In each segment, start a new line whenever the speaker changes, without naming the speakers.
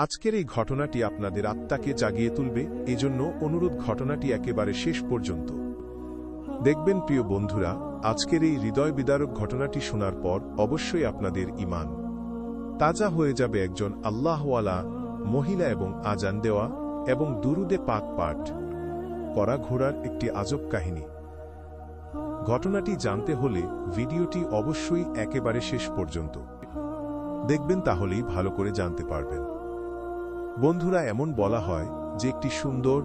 আজকের এই ঘটনাটি আপনাদের আত্মাকে জাগিয়ে তুলবে, এজন্য অনুরোধ ঘটনাটি একেবারে শেষ পর্যন্ত দেখবেন। প্রিয় বন্ধুরা, আজকের এই হৃদয় বিদারক ঘটনাটি শোনার পর অবশ্যই আপনাদের ঈমান তাজা হয়ে যাবে। একজন আল্লাহওয়ালা মহিলা এবং আজান দেওয়া এবং দুরুদে পাক পাঠ করা ঘোড়ার একটি আজব কাহিনী। ঘটনাটি জানতে হলে ভিডিওটি অবশ্যই একেবারে শেষ পর্যন্ত দেখবেন, তাহলেই ভালো করে জানতে পারবেন। বন্ধুরা, এমন বলা হয় যে একটি সুন্দর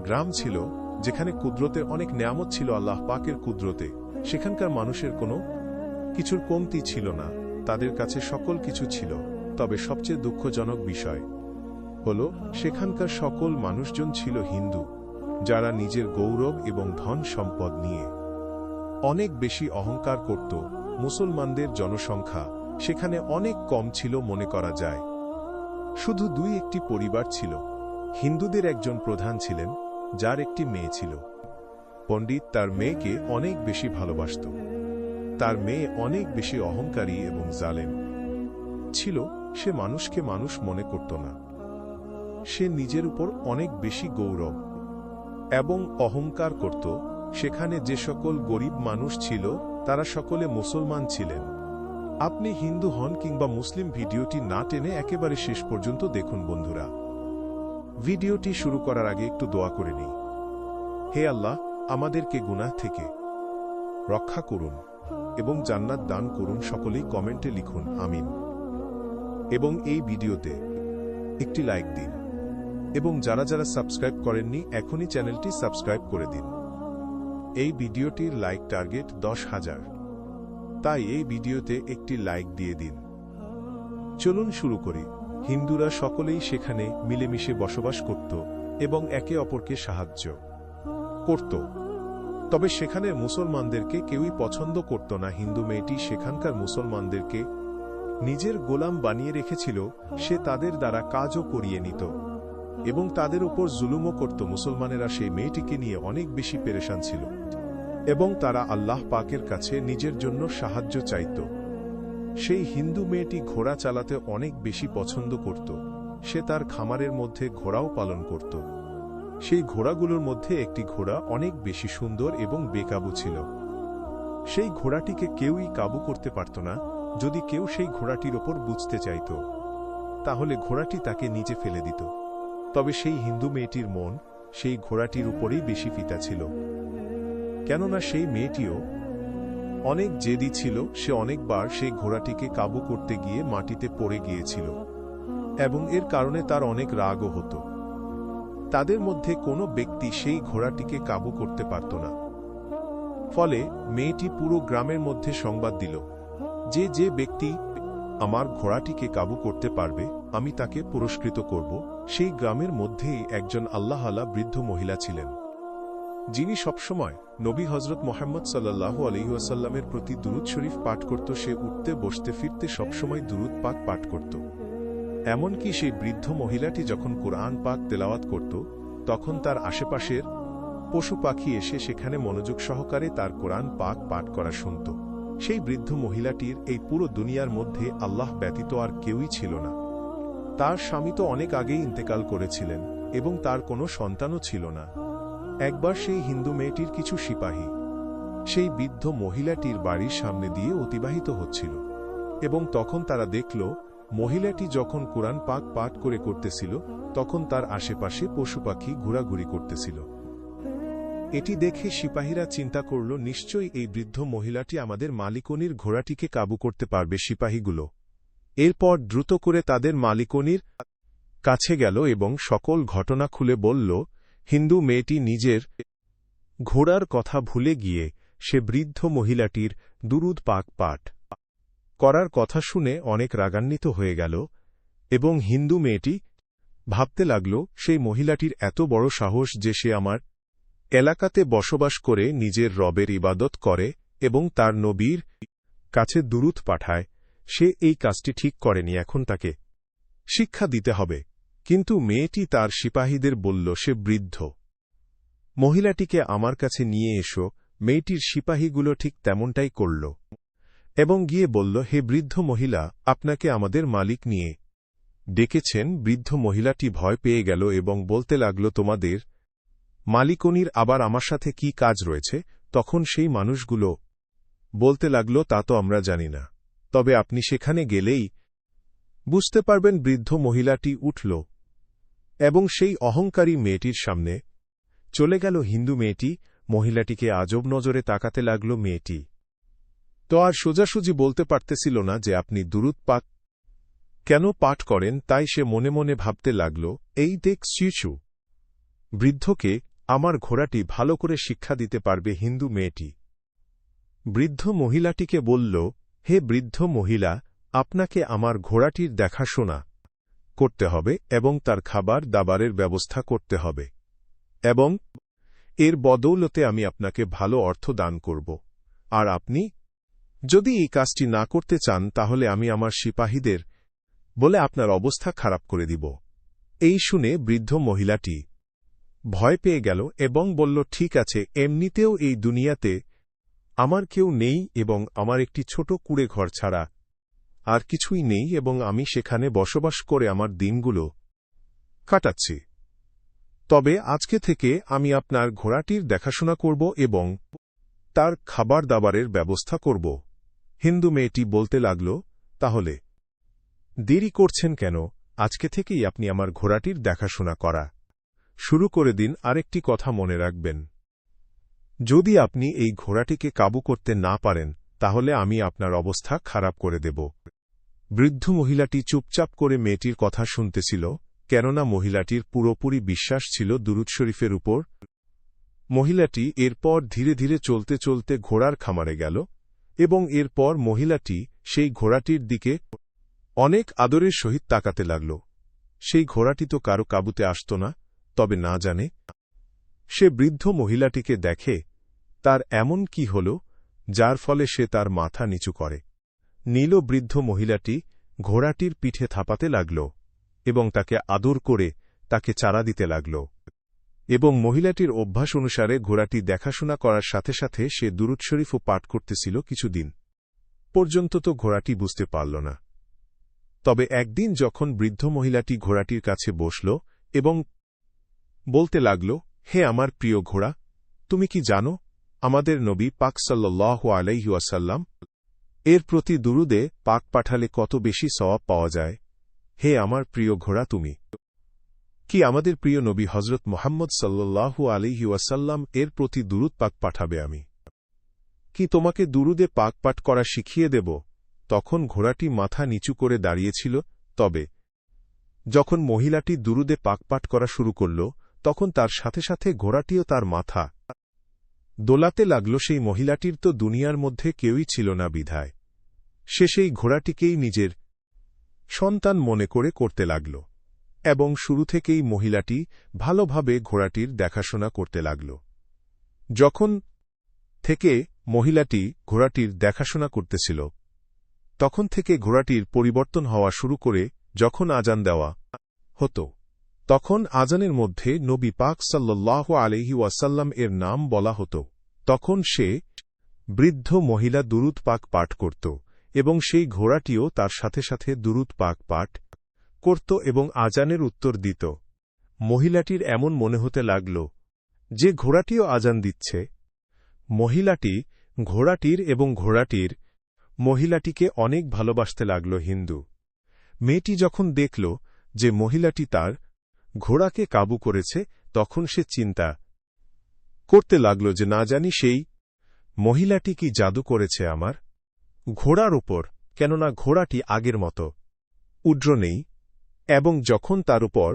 গ্রাম ছিল যেখানে কুদরতের অনেক নেয়ামত ছিল। আল্লাহ পাকের কুদরতে সেখানকার মানুষের কোনো কিছুর কমতি ছিল না, তাদের কাছে সকল কিছু ছিল। তবে সবচেয়ে দুঃখজনক বিষয় হল সেখানকার সকল মানুষজন ছিল হিন্দু, যারা নিজের গৌরব এবং ধন সম্পদ নিয়ে অনেক বেশি অহংকার করত। মুসলমানদের জনসংখ্যা সেখানে অনেক কম ছিল মনে করা যায়। শুধু একটি পরিবার ছিল। হিন্দুদের একজন প্রধান ছিলেন, যার একটি মেয়ে ছিল। পণ্ডিত তার মেয়েকে অনেক বেশি ভালোবাসত। তার মেয়ে অনেক বেশি অহংকারী এবং জালেম ছিল। সে মানুষকে মানুষ মনে করত না। সে নিজের উপর অনেক বেশি গৌরব এবং অহংকার করত। সেখানে যে সকল গরিব মানুষ ছিল তারা সকলে মুসলমান ছিলেন। আপনি হিন্দু হন কিংবা মুসলিম, ভিডিওটি না টেনে একেবারে শেষ পর্যন্ত দেখুন। বন্ধুরা, ভিডিওটি শুরু করার আগে একটু দোয়া করে নিই। হে আল্লাহ, আমাদেরকে গুনাহ থেকে রক্ষা করুন এবং জান্নাত দান করুন। সকলেই কমেন্টে লিখুন আমিন। এবং এই ভিডিওতে একটি লাইক দিন এবং যারা যারা সাবস্ক্রাইব করেননি এখনই চ্যানেলটি সাবস্ক্রাইব করে দিন। এই ভিডিওটির লাইক টার্গেট 10,000, তাই এই ভিডিওতে একটি লাইক দিয়ে দিন। চলুন শুরু করি। হিন্দুরা সকলেই সেখানে মিলেমিশে বসবাস করত এবং একে অপরকে সাহায্য করত। তবে সেখানের মুসলমানদেরকে কেউই পছন্দ করত না। হিন্দু মেয়েটি সেখানকার মুসলমানদেরকে নিজের গোলাম বানিয়ে রেখেছিল। সে তাদের দ্বারা কাজও করিয়ে নিত এবং তাদের উপর জুলুমও করত। মুসলমানেরা সেই মেয়েটিকে নিয়ে অনেক বেশি পেরেশান ছিল এবং তারা আল্লাহ পাকের কাছে নিজের জন্য সাহায্য চাইত। সেই হিন্দু মেয়েটি ঘোড়া চালাতে অনেক বেশি পছন্দ করত। সে তার খামারের মধ্যে ঘোড়াও পালন করত। সেই ঘোড়াগুলোর মধ্যে একটি ঘোড়া অনেক বেশি সুন্দর এবং বেকাবু ছিল। সেই ঘোড়াটিকে কেউই কাবু করতে পারত না। যদি কেউ সেই ঘোড়াটির ওপর বুঝতে চাইত, তাহলে ঘোড়াটি তাকে নিচে ফেলে দিত। তবে সেই হিন্দু মেয়েটির মন সেই ঘোড়াটির উপরেই বেশি ফিতা ছিল, কেননা সেই মেয়েটিও অনেক জেদি ছিল। সে অনেকবার সেই ঘোড়াটিকে কাবু করতে গিয়ে মাটিতে পড়ে গিয়েছিল এবং এর কারণে তার অনেক রাগও হতো। তাদের মধ্যে কোনো ব্যক্তি সেই ঘোড়াটিকে কাবু করতে পারত না। ফলে মেয়েটি পুরো গ্রামের মধ্যে সংবাদ দিল যে যে ব্যক্তি আমার ঘোড়াটিকে কাবু করতে পারবে আমি তাকে পুরস্কৃত করব। সেই গ্রামের মধ্যেই একজন আল্লাহওয়ালা বৃদ্ধ মহিলা ছিলেন, যিনি সবসময় নবী হযরত মুহাম্মদ সাল্লাল্লাহু আলাইহি ওয়াসাল্লামের প্রতি দুরূদ শরীফ পাঠ করত। সে উঠতে বসতে ফিরতে সবসময় দুরূদ পাক পাঠ করত। এমনকি সেই বৃদ্ধ মহিলাটি যখন কোরআন পাক তেলাওয়াত করত, তখন তার আশেপাশের পশু পাখি এসে সেখানে মনোযোগ সহকারে তার কোরআন পাক পাঠ করা শুনত। সেই বৃদ্ধ মহিলাটির এই পুরো দুনিয়ার মধ্যে আল্লাহ ব্যতীত আর কেউই ছিল না। তার স্বামী তো অনেক আগেই ইন্তেকাল করেছিলেন এবং তার কোনো সন্তানও ছিল না। একবার সেই হিন্দু মেয়েটির কিছু সিপাহী সেই বৃদ্ধ মহিলাটির বাড়ির সামনে দিয়ে অতিবাহিত হচ্ছিল এবং তখন তারা দেখল মহিলাটি যখন কোরআন পাক পাঠ করতেছিল, তখন তার আশেপাশে পশু পাখি ঘোরাঘুরি করতেছিল। এটি দেখে সিপাহীরা চিন্তা করল, নিশ্চয়ই এই বৃদ্ধ মহিলাটি আমাদের মালিকনির ঘোড়াটিকে কাবু করতে পারবে। সিপাহীগুলো এরপর দ্রুত করে তাদের মালিকনির কাছে গেল এবং সকল ঘটনা খুলে বলল। হিন্দু মেয়েটি নিজের ঘোড়ার কথা ভুলে গিয়ে সে বৃদ্ধ মহিলাটির দুরূদ পাক পাঠ করার কথা শুনে অনেক রাগান্বিত হয়ে গেল এবং হিন্দু মেয়েটি ভাবতে লাগল, সেই মহিলাটির এত বড় সাহস যে সে আমার এলাকাতে বসবাস করে নিজের রবের ইবাদত করে এবং তার নবীর কাছে দুরূদ পাঠায়। সে এই কাজটি ঠিক করেনি, এখন তাকে শিক্ষা দিতে হবে। কিন্তু মেয়েটি তার সিপাহীদের বলল, সে বৃদ্ধ, মহিলাটিকে আমার কাছে নিয়ে এসো। মেয়েটির সিপাহীগুলো ঠিক তেমনটাই করল এবং গিয়ে বলল, হে বৃদ্ধ মহিলা, আপনাকে আমাদের মালিক নিয়ে ডেকেছেন। বৃদ্ধ মহিলাটি ভয় পেয়ে গেল এবং বলতে লাগল, তোমাদের মালিকনির আবার আমার সাথে কি কাজ রয়েছে? তখন সেই মানুষগুলো বলতে লাগল, তা তো আমরা জানি না, তবে আপনি সেখানে গেলেই বুঝতে পারবেন। বৃদ্ধ মহিলাটি উঠল এবং সেই অহংকারী মেয়েটির সামনে চলে গেল। হিন্দু মেয়েটি মহিলাটিকে আজব নজরে তাকাতে লাগল। মেয়েটি তো আর সোজাসুজি বলতে পারতেছিল না যে আপনি দুরূদ পাক কেন পাঠ করেন, তাই সে মনে মনে ভাবতে লাগল, এই দেখ শিশু বৃদ্ধকে আমার ঘোড়াটি ভালো করে শিক্ষা দিতে পারবে। হিন্দু মেয়েটি বৃদ্ধ মহিলাটিকে বলল, হে বৃদ্ধ মহিলা, আপনাকে আমার ঘোড়াটির দেখাশোনা করতে হবে এবং তার খাবার দাবারের ব্যবস্থা করতে হবে, এবং এর বদৌলতে আমি আপনাকে ভালো অর্থ দান করব। আর আপনি যদি এই কাজটি না করতে চান, তাহলে আমি আমার সিপাহীদের বলে আপনার অবস্থা খারাপ করে দিব। এই শুনে বৃদ্ধ মহিলাটি ভয় পেয়ে গেল এবং বলল, ঠিক আছে, এমনিতেও এই দুনিয়াতে আমার কেউ নেই এবং আমার একটি ছোট কুঁড়ে ঘর ছাড়া আর কিছুই নেই, এবং আমি সেখানে বসবাস করে আমার দিনগুলো কাটাচ্ছি। তবে আজকে থেকে আমি আপনার ঘোড়াটির দেখাশোনা করব এবং তার খাবার দাবারের ব্যবস্থা করব। হিন্দু মেয়েটি বলতে লাগল, তাহলে দেরি করছেন কেন? আজকে থেকেই আপনি আমার ঘোড়াটির দেখাশোনা করা শুরু করে দিন। আরেকটি কথা মনে রাখবেন, যদি আপনি এই ঘোড়াটিকে কাবু করতে না পারেন, তাহলে আমি আপনার অবস্থা খারাপ করে দেব। বৃদ্ধ মহিলাটি চুপচাপ করে মেয়েটির কথা শুনতেছিল, কেননা মহিলাটির পুরোপুরি বিশ্বাস ছিল দুরূদ শরীফের উপর। মহিলাটি এরপর ধীরে ধীরে চলতে চলতে ঘোড়ার খামারে গেল এবং এরপর মহিলাটি সেই ঘোড়াটির দিকে অনেক আদরের সহিত তাকাতে লাগল। সেই ঘোড়াটি তো কারো কাবুতে আসত না, তবে না জানে সে বৃদ্ধ মহিলাটিকে দেখে তার এমন কি হল যার ফলে সে তার মাথা নিচু করে নিল। বৃদ্ধ মহিলাটি ঘোড়াটির পিঠে থাপাতে লাগল এবং তাকে আদর করে তাকে চারা দিতে লাগল, এবং মহিলাটির অভ্যাস অনুসারে ঘোড়াটি দেখাশোনা করার সাথে সাথে সে দুরূদ শরীফও পাঠ করতেছিল। কিছুদিন পর্যন্ত তো ঘোড়াটি বুঝতে পারল না। তবে একদিন যখন বৃদ্ধ মহিলাটি ঘোড়াটির কাছে বসল এবং বলতে লাগল, হে আমার প্রিয় ঘোড়া, তুমি কি জানো আমাদের নবী পাক সাল্লাল্লাহু আলাইহি ওয়াসাল্লাম এর প্রতি দুরুদে পাক পাঠালে কত বেশি সওয়াব পাওয়া যায়? হে আমার প্রিয় ঘোড়া, তুমি কি আমাদের প্রিয় নবী হজরত মুহাম্মদ সাল্লাল্লাহু আলাইহি ওয়াসাল্লাম এর প্রতি দুরুদ পাক পাঠাবে? আমি কি তোমাকে দুরুদে পাক পাঠ করা শিখিয়ে দেব? তখন ঘোড়াটি মাথা নিচু করে দাঁড়িয়েছিল। তবে যখন মহিলাটি দুরুদে পাক পাঠ করা শুরু করল, তখন তার সাথে সাথে ঘোড়াটিও তার মাথা দোলাতে লাগল। সেই মহিলাটির তো দুনিয়ার মধ্যে কেউই ছিল না, বিধায় সে সেই ঘোড়াটিকেই নিজের সন্তান মনে করে করতে লাগল, এবং শুরু থেকেই মহিলাটি ভালোভাবে ঘোড়াটির দেখাশোনা করতে লাগল। যখন থেকে মহিলাটি ঘোড়াটির দেখাশোনা করতেছিল, তখন থেকে ঘোড়াটির পরিবর্তন হওয়া শুরু করে। যখন আজান দেওয়া হতো, তখন আজানের মধ্যে নবী পাক সাল্লাল্লাহু আলাইহি ওয়াসাল্লাম এর নাম বলা হতো। তখন সে বৃদ্ধ মহিলা দুরূদ পাক পাঠ করত এবং সেই ঘোড়াটিও তার সাথে সাথে দুরূদ পাক পাঠ করত এবং আজানের উত্তর দিত। মহিলাটির এমন মনে হতে লাগল যে ঘোড়াটিও আজান দিচ্ছে। মহিলাটি ঘোড়াটির এবং ঘোড়াটির মহিলাটিকে অনেক ভালোবাসতে লাগল। হিন্দু মেয়েটি যখন দেখল যে মহিলাটি তার ঘোড়াকে কাবু করেছে, তখন সে চিন্তা করতে লাগল যে না জানি সেই মহিলাটি কি জাদু করেছে আমার ঘোড়ার উপর, কেননা ঘোড়াটি আগের মতো উড্র নেই, এবং যখন তার উপর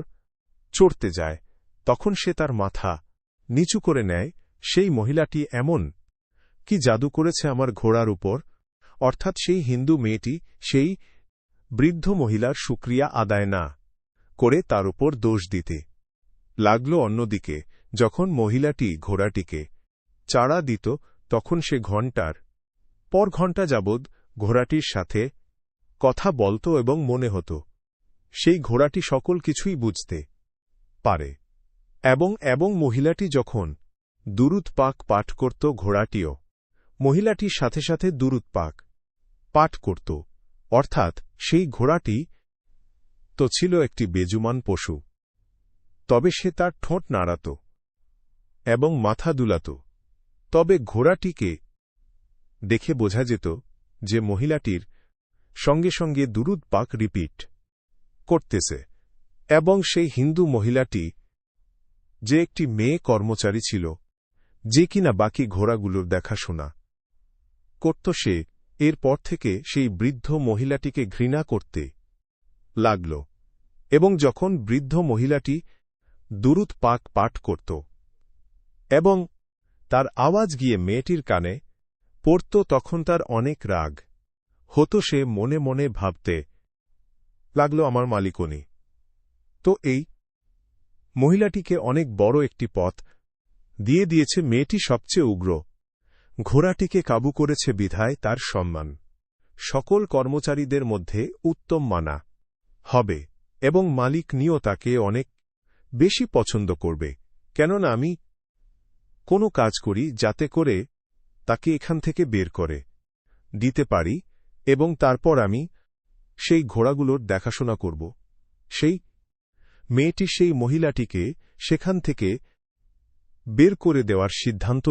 চড়তে যায় তখন সে তার মাথা নিচু করে নেয়। সেই মহিলাটি এমন কি জাদু করেছে আমার ঘোড়ার উপর? অর্থাৎ সেই হিন্দু মেয়েটি সেই বৃদ্ধ মহিলার শুকরিয়া আদায় না করে তার উপর দোষ দিতে লাগল। অন্যদিকে যখন মহিলাটি ঘোড়াটিকে চারা দিত, তখন সে ঘণ্টার পর ঘণ্টা যাবৎ ঘোড়াটির সাথে কথা বলত এবং মনে হতো সেই ঘোড়াটি সকল কিছুই বুঝতে পারে। এবং মহিলাটি যখন দুরূদ পাক পাঠ করত, ঘোড়াটিও মহিলাটির সাথে সাথে দুরূদ পাক পাঠ করত। অর্থাৎ সেই ঘোড়াটি তো ছিল একটি বেজুমান পশু, তবে সে তার ঠোঁট নাড়াত এবং মাথা দুলাত। তবে ঘোড়াটিকে দেখে বোঝা যেত যে মহিলাটির সঙ্গে সঙ্গে দুরুদ পাক রিপিট করতেছে, এবং সেই হিন্দু মহিলাটি যে একটি মেয়ে কর্মচারী ছিল, যে কিনা বাকি ঘোড়াগুলোর দেখাশোনা করত, সে এরপর থেকে সেই বৃদ্ধ মহিলাটিকে ঘৃণা করতে লাগল। এবং যখন বৃদ্ধ মহিলাটি দুরুদ পাক পাঠ করত এবং তার আওয়াজ গিয়ে মেয়েটির কানে পড়ত, তখন তার অনেক রাগ হতো। সে মনে মনে ভাবতে লাগল, আমার মালিকনি তো এই মহিলাটিকে অনেক বড় একটি পথ দিয়ে দিয়েছে। মেয়েটি সবচেয়ে উগ্র, ঘোড়াটিকে কাবু করেছে বিধায় তার সম্মান সকল কর্মচারীদের মধ্যে উত্তম মানা হবে, এবং মালিক নিও তাকে অনেক বেশি পছন্দ করবে, কেননা আমি কোনো কাজ করি যাতে করে তাকে এখান থেকে বের করে দিতে পারি, এবং তারপর আমি সেই ঘোড়াগুলোর দেখাশোনা করব। সেই মেয়েটি সেই মহিলাটিকে সেখান থেকে বের করে দেওয়ার সিদ্ধান্ত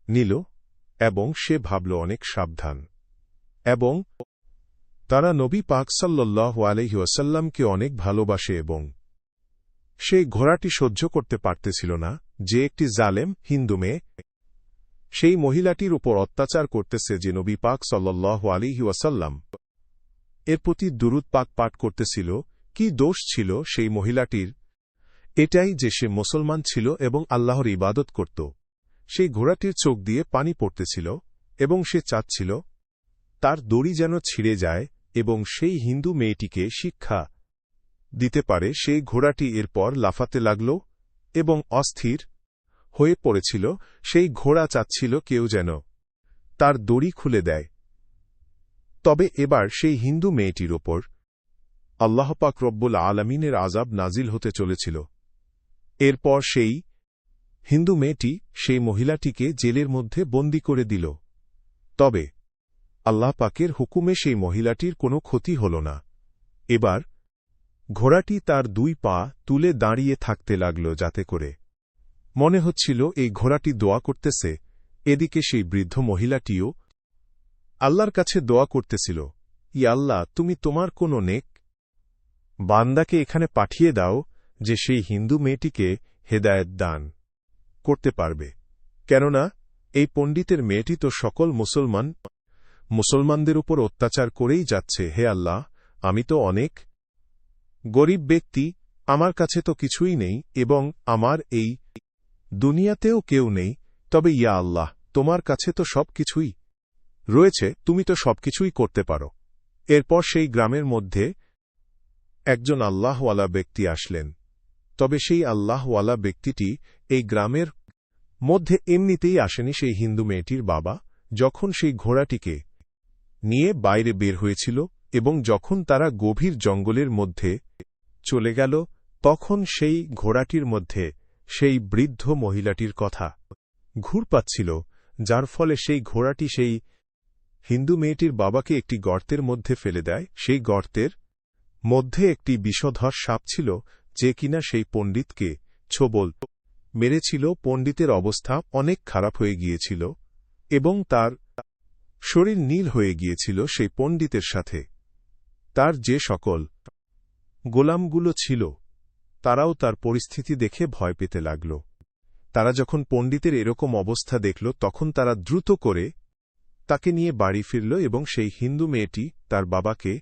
নিল, এবং সে ভাবল অনেক সাবধান, এবং তারা নবী পাক সাল্লাল্লাহু আলাইহি ওয়াসাল্লামকে অনেক ভালোবাসে, এবং সেই ঘোড়াটি সহ্য করতে পারতেছিল না যে একটি জালেম হিন্দু মেয়ে সেই মহিলাটির উপর অত্যাচার করতেছে, যে নবী পাক সাল্লাল্লাহু আলাইহি ওয়াসাল্লাম এর প্রতি দুরুদ পাক পাঠ করতেছিল। কি দোষ ছিল সেই মহিলাটির? এটাই যে সে মুসলমান ছিল এবং আল্লাহর ইবাদত করত। সেই ঘোড়াটির চোখ দিয়ে পানি পড়তেছিল এবং সে চাচ্ছিল তার দড়ি যেন ছিঁড়ে যায় এবং সেই হিন্দু মেয়েটিকে শিক্ষা দিতে পারে। সেই ঘোড়াটি এরপর লাফাতে লাগল এবং অস্থির হয়ে পড়েছিল। সেই ঘোড়া চাচ্ছিল কেউ যেন তার দড়ি খুলে দেয়। তবে এবার সেই হিন্দু মেয়েটির ওপর আল্লাহ পাক রব্বুল আলামিনের আযাব নাজিল হতে চলেছিল। এরপর সেই হিন্দু মেয়েটি সেই মহিলাটিকে জেলের মধ্যে বন্দী করে দিল। তবে আল্লাহ পাকের হুকুমে সেই মহিলাটির কোনো ক্ষতি হল না। এবার ঘোড়াটি তার দুই পা তুলে দাঁড়িয়ে থাকতে লাগল, যাতে করে মনে হচ্ছিল এই ঘোড়াটি দোয়া করতেছে। এদিকে সেই বৃদ্ধ মহিলাটিও আল্লাহর কাছে দোয়া করতেছিল, ইয়া আল্লাহ, তুমি তোমার কোনো নেক বান্দাকে এখানে পাঠিয়ে দাও যে সেই হিন্দু মেয়েটিকে হেদায়েত দান করতে পারবে, কেননা এই পণ্ডিতের মেয়েটি তো সকল মুসলমানদের উপর অত্যাচার করেই যাচ্ছে। হে আল্লাহ, আমি তো অনেক গরিব ব্যক্তি, আমার কাছে তো কিছুই নেই এবং আমার এই দুনিয়াতেও কেউ নেই। তবে ইয়া আল্লাহ, তোমার কাছে তো সব কিছুই রয়েছে, তুমি তো সবকিছুই করতে পারো। এরপর সেই গ্রামের মধ্যে একজন আল্লাহওয়ালা ব্যক্তি আসলেন। তবে সেই আল্লাহওয়ালা ব্যক্তিটি এই গ্রামের মধ্যে এমনিতেই আসেনি। সেই হিন্দু মেয়েটির বাবা যখন সেই ঘোড়াটিকে নিয়ে বাইরে বের হয়েছিল এবং যখন তারা গভীর জঙ্গলের মধ্যে চলে গেল, তখন সেই ঘোড়াটির মধ্যে সেই বৃদ্ধ মহিলাটির কথা ঘুরপাচ্ছিল, যার ফলে সেই ঘোড়াটি সেই হিন্দু মেয়েটির বাবাকে একটি গর্তের মধ্যে ফেলে দেয়। সেই গর্তের মধ্যে একটি বিষধর সাপ ছিল, যে কিনা সেই পণ্ডিতকে ছোবল মেরেছিল। পণ্ডিতের অবস্থা অনেক খারাপ হয়ে গিয়েছিল এবং তার শরীর নীল হয়ে গিয়েছিল। সেই পণ্ডিতের সাথে তার যে সকল গোলামগুলো ছিল, তারাও তার পরিস্থিতি দেখে ভয় পেতে লাগল। তারা যখন পণ্ডিতের এরকম অবস্থা দেখল, তখন তারা দ্রুত করে তাকে নিয়ে বাড়ি ফিরল এবং সেই হিন্দু মেয়েটি তার বাবাকে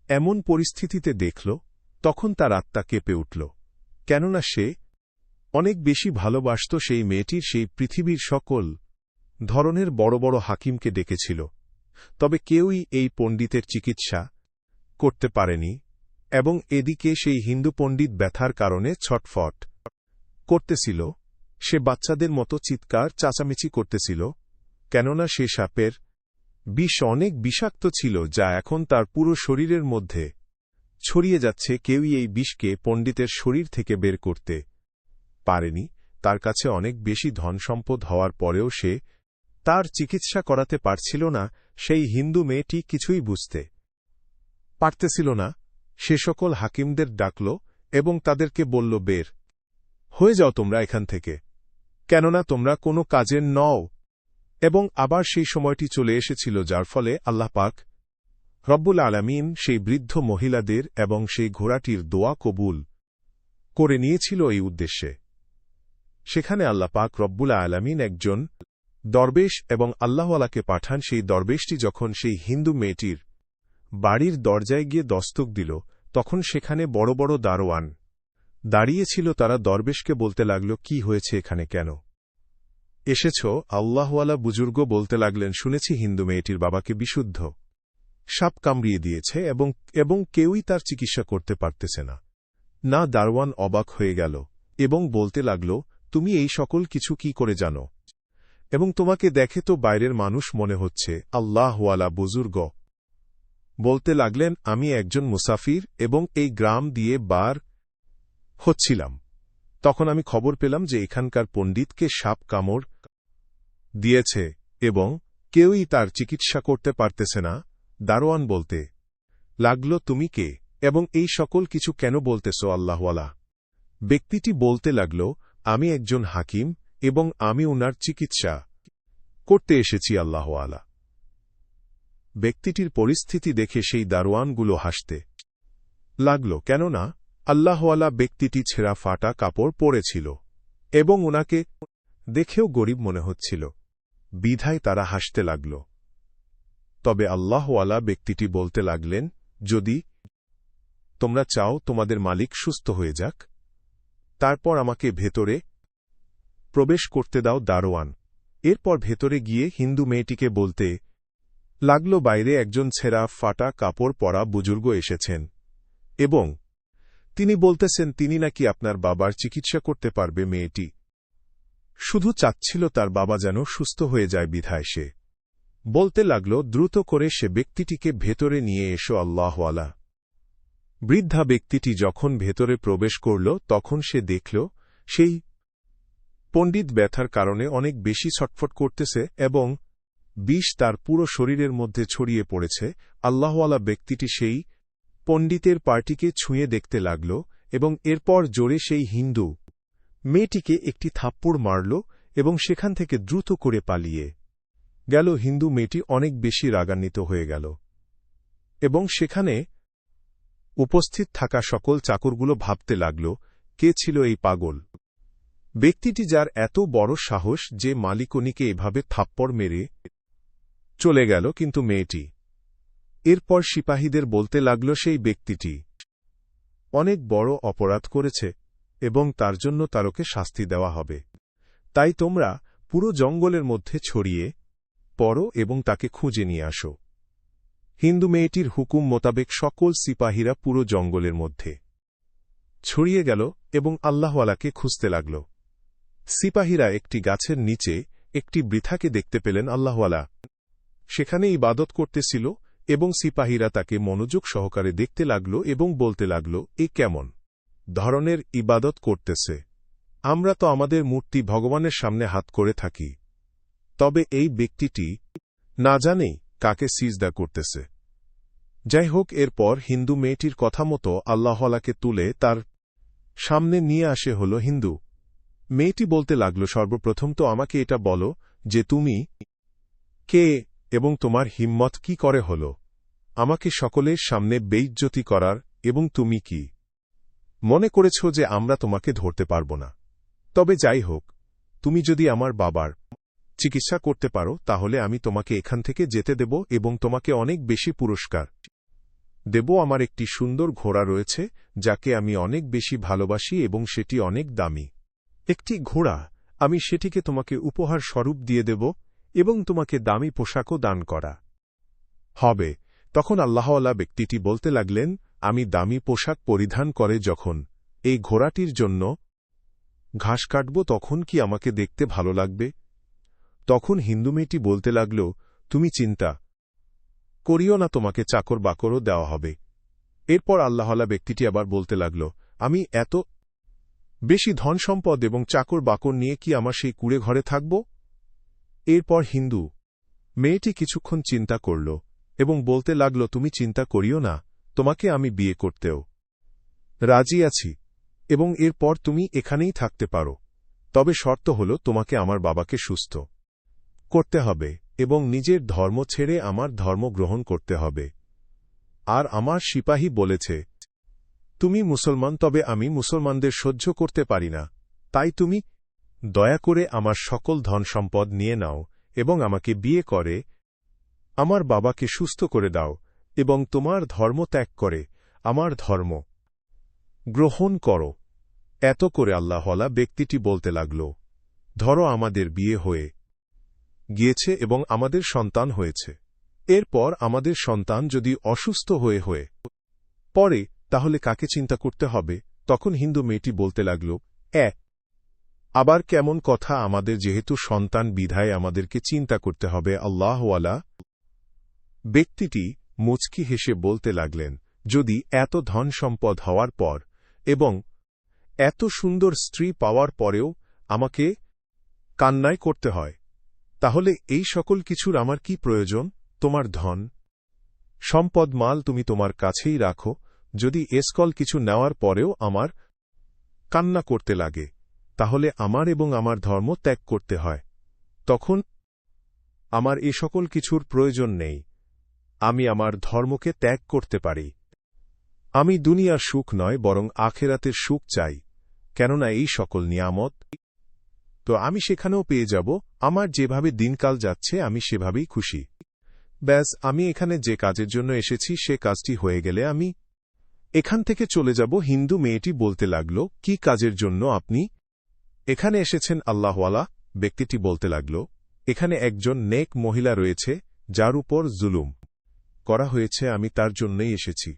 এমন পরিস্থিতিতে দেখল, তখন তার আত্মা কেঁপে উঠল, কেননা সে অনেক বেশি ভালোবাসত সেই মেয়েটির। সেই পৃথিবীর সকল ধরনের বড় বড় হাকিমকে ডেকেছিল, তবে কেউই এই পণ্ডিতের চিকিৎসা করতে পারেনি। এবং এদিকে সেই হিন্দু পণ্ডিত ব্যথার কারণে ছটফট করতেছিল। সে বাচ্চাদের মতো চিৎকার চাচামেচি করতেছিল, কেননা সে সাপের বিষ অনেক বিষাক্ত ছিল, যা এখন তার পুরো শরীরের মধ্যে ছড়িয়ে যাচ্ছে। কেউই এই বিষকে পণ্ডিতের শরীর থেকে বের করতে পারেনি। তার কাছে অনেক বেশি ধনসম্পদ হওয়ার পরেও সে তার চিকিৎসা করাতে পারছিল না। সেই হিন্দু মেয়েটি কিছুই বুঝতে পারতেছিল না সে সকল হাকিমদের ডাকল এবং তাদেরকে বলল, বের হয়ে যাও তোমরা এখান থেকে, কেননা তোমরা কোনো কাজের নও। এবং আবার সেই সময়টি চলে এসেছিল যার ফলে আল্লাহ পাক রব্বুল আলামিন সেই বৃদ্ধ মহিলাদের এবং সেই ঘোড়াটির দোয়া কবুল করে নিয়েছিল এই উদ্দেশ্যে। সেখানে আল্লাহ পাক রব্বুল আলামিন একজন দরবেশ এবং আল্লাহওয়ালাকে পাঠান। সেই দরবেশটি যখন সেই হিন্দু মেয়েটির বাড়ির দরজায় গিয়ে দস্তক দিল, তখন সেখানে বড় বড় দারোয়ান দাঁড়িয়েছিল। তারা দরবেশকে বলতে লাগল, কি হয়েছে এখানে, কেন এসেছ? আল্লাহওয়ালা বুজুর্গ বলতে লাগলেন, শুনেছি হিন্দু মেয়েটির বাবাকে বিশুদ্ধ সাপ কামড়িয়ে দিয়েছে এবং কেউই তার চিকিৎসা করতে পারতেছে না। দারোয়ান অবাক হয়ে গেল এবং বলতে লাগল, তুমি এই সকল কিছু কি করে জানো? এবং তোমাকে দেখে তো বাইরের মানুষ মনে হচ্ছে। আল্লাহওয়ালা বুজুর্গ বলতে লাগলেন, আমি একজন মুসাফির এবং এই গ্রাম দিয়ে বার হচ্ছিলাম। তখন আমি খবর পেলাম যে এখানকার পণ্ডিতকে সাপ কামড় দিয়েছে এবং কেউই তার চিকিৎসা করতে পারতেছে না। দারোয়ান বলতে লাগল, তুমি কে এবং এই সকল কিছু কেন বলতেছ? আল্লাহওয়ালা ব্যক্তিটি বলতে লাগল, আমি একজন হাকিম এবং আমি উনার চিকিৎসা করতে এসেছি। আল্লাহওয়ালা ব্যক্তিটির পরিস্থিতি দেখে সেই দারোয়ানগুলো হাসতে লাগল, কেননা আল্লাহওয়ালা ব্যক্তিটি ছেঁড়া ফাটা কাপড় পরেছিল এবং উনাকে দেখেও গরিব মনে হচ্ছিল, বিধায় তারা হাসতে লাগল। তবে আল্লাহওয়ালা ব্যক্তিটি বলতে লাগলেন, যদি তোমরা চাও তোমাদের মালিক সুস্থ হয়ে যাক, তারপর আমাকে ভেতরে প্রবেশ করতে দাও। দারোয়ান এরপর ভেতরে গিয়ে হিন্দু মেয়েটিকে বলতে লাগল, বাইরে একজন ছেঁড়া ফাটা কাপড় পরা বুজুর্গ এসেছেন এবং তিনি বলতেছেন তিনি নাকি আপনার বাবার চিকিৎসা করতে পারবে। মেয়েটি শুধু চাচ্ছিল তার বাবা যেন সুস্থ হয়ে যায়, বিধায় সে বলতে লাগল, দ্রুত করে সে ব্যক্তিটিকে ভেতরে নিয়ে এসো। আল্লাহওয়ালা বৃদ্ধা ব্যক্তিটি যখন ভেতরে প্রবেশ করল, তখন সে দেখল সেই পণ্ডিত ব্যথার কারণে অনেক বেশি ছটফট করতেছে এবং বিষ তার পুরো শরীরের মধ্যে ছড়িয়ে পড়েছে। আল্লাহওয়ালা ব্যক্তিটি সেই পণ্ডিতের পার্টিকে ছুঁয়ে দেখতে লাগল এবং এরপর জোরে সেই হিন্দু মেয়েটিকে একটি থাপ্পড় মারল এবং সেখান থেকে দ্রুত করে পালিয়ে গেল। হিন্দু মেয়েটি অনেক বেশি রাগান্বিত হয়ে গেল এবং সেখানে উপস্থিত থাকা সকল চাকরগুলো ভাবতে লাগল, কে ছিল এই পাগল ব্যক্তিটি যার এত বড় সাহস যে মালিকনিকে এভাবে থাপ্পড় মেরে চলে গেল। কিন্তু মেয়েটি এরপর সিপাহীদের বলতে লাগল, সেই ব্যক্তিটি অনেক বড় অপরাধ করেছে এবং তার জন্য তারকে শাস্তি দেওয়া হবে। তাই তোমরা পুরো জঙ্গলের মধ্যে ছড়িয়ে পড়ো এবং তাকে খুঁজে নিয়ে আসো। হিন্দু মেয়েটির হুকুম মোতাবেক সকল সিপাহীরা পুরো জঙ্গলের মধ্যে ছড়িয়ে গেল এবং আল্লাহওয়ালাকে খুঁজতে লাগল। সিপাহীরা একটি গাছের নিচে একটি বৃথাকে দেখতে পেলেন। আল্লাহওয়ালা সেখানে ইবাদত করতেছিল এবং সিপাহীরা তাকে মনোযোগ সহকারে দেখতে লাগল এবং বলতে লাগল, এ কেমন ধরনের ইবাদত করতেছে? আমরা তো আমাদের মূর্তি ভগবানের সামনে হাত করে থাকি, তবে এই ব্যক্তিটি না জানেই কাকে সিজদা করতেছে। যাই হোক, এরপর হিন্দু মেয়েটির কথা মতো আল্লাহওয়ালাকে তুলে তার সামনে নিয়ে আসে হল। হিন্দু মেয়েটি বলতে লাগল, সর্বপ্রথম তো আমাকে এটা বলো যে তুমি কে এবং তোমার হিম্মত কি করে হল আমাকে সকলের সামনে বেইজ্জতি করার, এবং তুমি কি মনে করেছ যে আমরা তোমাকে ধরতে পারব না? তবে যাই হোক, তুমি যদি আমার বাবার চিকিৎসা করতে পারো তাহলে আমি তোমাকে এখান থেকে যেতে দেব এবং তোমাকে অনেক বেশি পুরস্কার দেব। আমার একটি সুন্দর ঘোড়া রয়েছে যাকে আমি অনেক বেশি ভালোবাসি এবং সেটি অনেক দামি একটি ঘোড়া। আমি সেটিকে তোমাকে উপহার স্বরূপ দিয়ে দেব এবং তোমাকে দামি পোশাকও দান করা হবে। তখন আল্লাহওয়ালা ব্যক্তিটি বলতে লাগলেন, আমি দামি পোশাক পরিধান করে যখন এই ঘোড়াটির জন্য ঘাস কাটব তখন কি আমাকে দেখতে ভালো লাগবে? তখন হিন্দু মেয়েটি বলতে লাগল, তুমি চিন্তা করিও না, তোমাকে চাকর বাকরও দেওয়া হবে। এরপর আল্লাহওয়ালা ব্যক্তিটি আবার বলতে লাগল, আমি এত বেশি ধন সম্পদ এবং চাকর বাকর নিয়ে কি আমার সেই কুঁড়ে ঘরে থাকব? এরপর হিন্দু মেয়েটি কিছুক্ষণ চিন্তা করল এবং বলতে লাগল, তুমি চিন্তা করিও না, তোমাকে আমি বিয়ে করতেও রাজি আছি, এবং এরপর তুমি এখানেই থাকতে পারো। তবে শর্ত হল তোমাকে আমার বাবাকে সুস্থ করতে হবে এবং নিজের ধর্ম ছেড়ে আমার ধর্ম গ্রহণ করতে হবে। আর আমার সিপাহী বলেছে, তুমি মুসলমান, তবে আমি মুসলমানদের সহ্য করতে পারি না, তাই তুমি দয়া করে আমার সকল ধন সম্পদ নিয়ে নাও এবং আমাকে বিয়ে করে আমার বাবাকে সুস্থ করে দাও এবং তোমার ধর্ম ত্যাগ করে আমার ধর্ম গ্রহণ করো। এত করে আল্লাহওয়ালা ব্যক্তিটি বলতে লাগল, ধরো আমাদের বিয়ে হয়ে গিয়েছে এবং আমাদের সন্তান হয়েছে। এরপর আমাদের সন্তান যদি অসুস্থ হয়ে পরে, তাহলে কাকে চিন্তা করতে হবে? তখন হিন্দু মেয়েটি বলতে লাগল, আবার কেমন কথা, আমাদের যেহেতু সন্তান বিধায় আমাদেরকে চিন্তা করতে হবে। আল্লাহওয়ালা ব্যক্তিটি মুচকি হেসে বলতে লাগলেন, যদি এত ধন সম্পদ হওয়ার পর এবং এত সুন্দর স্ত্রী পাওয়ার পরেও আমাকে কান্নায় করতে হয়, তাহলে এই সকল কিছুর আমার কি প্রয়োজন? তোমার ধন সম্পদ মাল তুমি তোমার কাছেই রাখো। যদি এসকল কিছু নেওয়ার পরেও আমার কান্না করতে লাগে, তাহলে আমার এবং আমার ধর্ম ত্যাগ করতে হয়। তখন আমার এ সকল কিছুর প্রয়োজন নেই, আমি আমার ধর্মকে ত্যাগ করতে পারি। আমি দুনিয়ার সুখ নয়, বরং আখেরাতের সুখ চাই, কেননা এই সকল নিয়ামত তো আমি সেখানেও পেয়ে যাব। আমার যেভাবে দিনকাল যাচ্ছে আমি সেভাবেই খুশি। ব্যাস, আমি এখানে যে কাজের জন্য এসেছি সে কাজটি হয়ে গেলে আমি এখান থেকে চলে যাব। হিন্দু মেয়েটি বলতে লাগল, কি কাজের জন্য আপনি এখানে এসেছেন? আল্লাহওয়ালা ব্যক্তিটি বলতে লাগল, এখানে একজন নেক মহিলা রয়েছে যার উপর জুলুম করা হয়েছে, আমি তার জন্যই এসেছি।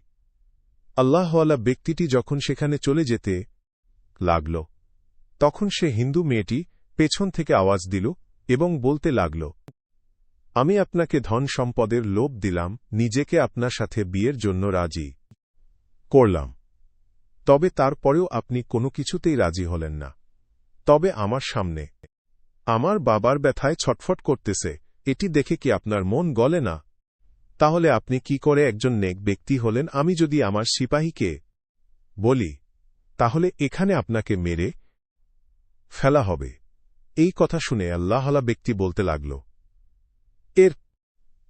আল্লাহওয়ালা ব্যক্তিটি যখন সেখানে চলে যেতে লাগল, তখন সে হিন্দু মেয়েটি পেছন থেকে আওয়াজ দিল এবং বলতে লাগল, আমি আপনাকে ধন সম্পদের লোভ দিলাম, নিজেকে আপনার সাথে বিয়ের জন্য রাজি করলাম, তবে তারপরেও আপনি কোনো কিছুতেই রাজি হলেন না। তবে আমার সামনে আমার বাবার ব্যথায় ছটফট করতেছে, এটি দেখে কি আপনার মন গলে না? তাহলে আপনি কি করে একজন নেক ব্যক্তি হলেন? আমি যদি আমার সিপাহীকে বলি, তাহলে এখানে আপনাকে মেরে ফেলা হবে। এই কথা শুনে আল্লাহওয়ালা ব্যক্তি বলতে লাগল, এর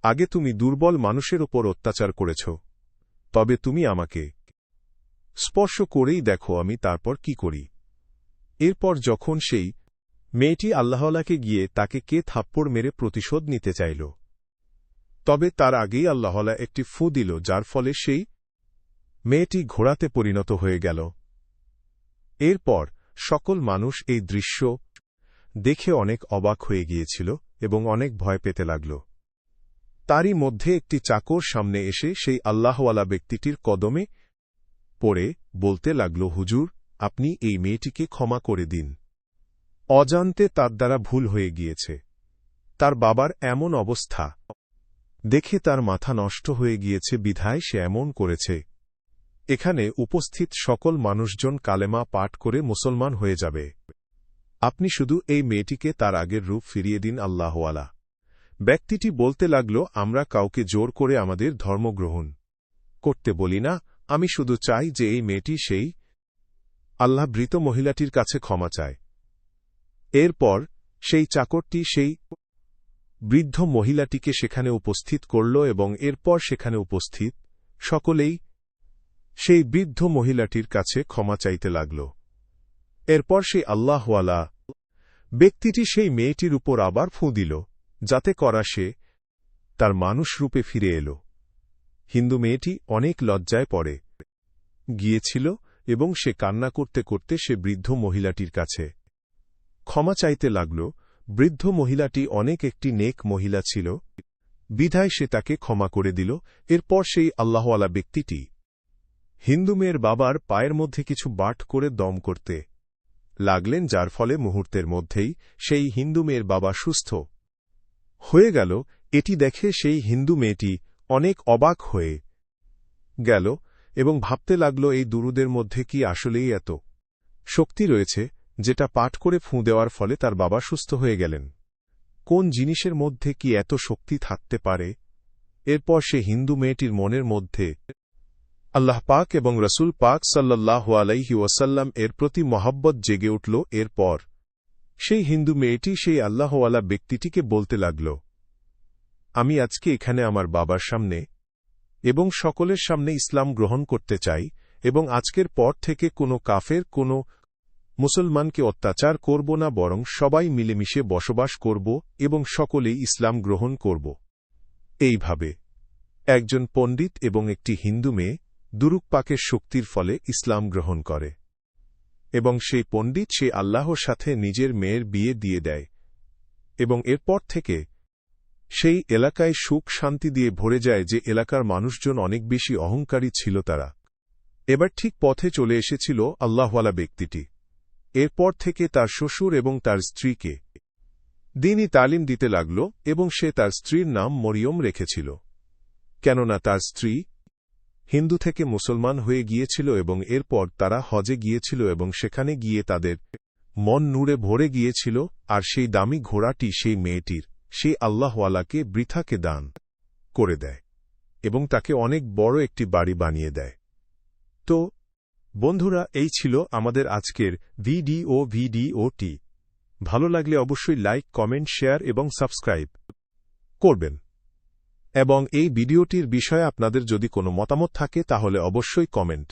আগে তুমি দুর্বল মানুষের ওপর অত্যাচার করেছ, তবে তুমি আমাকে স্পর্শ করেই দেখো আমি তারপর কি করি। এরপর যখন সেই মেয়েটি আল্লাহওয়ালাকে গিয়ে তাকে কে থাপ্পড় মেরে প্রতিশোধ নিতে চাইল, তবে তার আগেই আল্লাহওয়ালা একটি ফু দিল, যার ফলে সেই মেয়েটি ঘোড়াতে পরিণত হয়ে গেল। এরপর সকল মানুষ এই দৃশ্য দেখে অনেক অবাক হয়ে গিয়েছিল এবং অনেক ভয় পেতে লাগল। তারই মধ্যে একটি চাকর সামনে এসে সেই আল্লাহওয়ালা ব্যক্তিটির কদমে পড়ে বলতে লাগল, হুজুর, আপনি এই মেয়েটিকে ক্ষমা করে দিন, অজান্তে তার দ্বারা ভুল হয়ে গিয়েছে। তার বাবার এমন অবস্থা দেখে তার মাথা নষ্ট হয়ে গিয়েছে, বিধায় সে এমন করেছে। এখানে উপস্থিত সকল মানুষজন কালেমা পাঠ করে মুসলমান হয়ে যাবে। আপনি শুধু এই মেয়েটিকে তার আগের রূপ ফিরিয়ে দিন। আল্লাহওয়ালা ব্যক্তিটি বলতে লাগল, আমরা কাউকে জোর করে আমাদের ধর্ম গ্রহণ করতে বলি না, আমি শুধু চাই যে এই মেয়েটি সেই আল্লাহভীত মহিলাটির কাছে ক্ষমা চায়। এরপর সেই চাকরটি সেই বৃদ্ধ মহিলাটিকে সেখানে উপস্থিত করল এবং এরপর সেখানে উপস্থিত সকলেই সেই বৃদ্ধ মহিলাটির কাছে ক্ষমা চাইতে লাগল। এরপর সেই আল্লাহওয়ালা ব্যক্তিটি সেই মেয়েটির উপর আবার ফুঁ দিল, যাতে করা সে তার মানুষ রূপে ফিরে এল। হিন্দু মেয়েটি অনেক লজ্জায় পড়ে গিয়েছিল এবং সে কান্না করতে করতে সে বৃদ্ধ মহিলাটির কাছে ক্ষমা চাইতে লাগল। বৃদ্ধ মহিলাটি অনেক একটি নেক মহিলা ছিল, বিধায় সে তাকে ক্ষমা করে দিল। এরপর সেই আল্লাহওয়ালা ব্যক্তিটি হিন্দু মেয়ের বাবার পায়ের মধ্যে কিছু বাট করে দম করতে লাগলেন, যার ফলে মুহূর্তের মধ্যেই সেই হিন্দু মেয়ের বাবা সুস্থ হয়ে গেল। এটি দেখে সেই হিন্দু মেয়েটি অনেক অবাক হয়ে গেল এবং ভাবতে লাগল, এই দুরুদের মধ্যে কি আসলেই এত শক্তি রয়েছে, যেটা পাঠ করে ফুঁ দেওয়ার ফলে তার বাবা সুস্থ হয়ে গেলেন? কোন জিনিসের মধ্যে কি এত শক্তি থাকতে পারে? এরপর সে হিন্দু মেয়েটির মনের মধ্যে আল্লাহ পাক এবং রসুল পাক সাল্লাল্লাহু আলাইহি ওয়াসাল্লাম এর প্রতি মহব্বত জেগে উঠল। এরপর সেই হিন্দু মেয়েটি সেই আল্লাহওয়ালা ব্যক্তিটিকে বলতে লাগল, আমি আজকে এখানে আমার বাবার সামনে এবং সকলের সামনে ইসলাম গ্রহণ করতে চাই এবং আজকের পর থেকে কোনো কাফের কোনো মুসলমানকে অত্যাচার করব না, বরং সবাই মিলেমিশে বসবাস করব এবং সকলেই ইসলাম গ্রহণ করব। এইভাবে একজন পণ্ডিত এবং একটি হিন্দু মেয়ে দুরুক পাকের শক্তির ফলে ইসলাম গ্রহণ করে এবং সেই পণ্ডিত সেই আল্লাহর সাথে নিজের মেয়ের বিয়ে দিয়ে দেয় এবং এরপর থেকে সেই এলাকায় সুখ শান্তি দিয়ে ভরে যায়। যে এলাকার মানুষজন অনেক বেশি অহংকারী ছিল, তারা এবার ঠিক পথে চলে এসেছিল আল্লাহওয়ালা ব্যক্তিটি। এরপর থেকে তার শ্বশুর এবং তার স্ত্রীকে দ্বীনি তালিম দিতে লাগল এবং সে তার স্ত্রীর নাম মরিয়ম রেখেছিল, কেননা তার স্ত্রী হিন্দু থেকে মুসলমান হয়ে গিয়েছিল এবং এরপর তারা হজে গিয়েছিল এবং সেখানে গিয়ে তাদের মন নূরে ভরে গিয়েছিল। আর সেই দামি ঘোড়াটি সেই মেয়েটির সেই আল্লাহওয়ালাকে বৃথাকে দান করে দেয় এবং তাকে অনেক বড় একটি বাড়ি বানিয়ে দেয়। তো বন্ধুরা, এই ছিল আমাদের আজকের ভিডিওটি। ভালো লাগলে অবশ্যই লাইক, কমেন্ট, শেয়ার এবং সাবস্ক্রাইব করবেন এবং এই ভিডিওটির বিষয়ে আপনাদের যদি কোনো মতামত থাকে তাহলে অবশ্যই কমেন্ট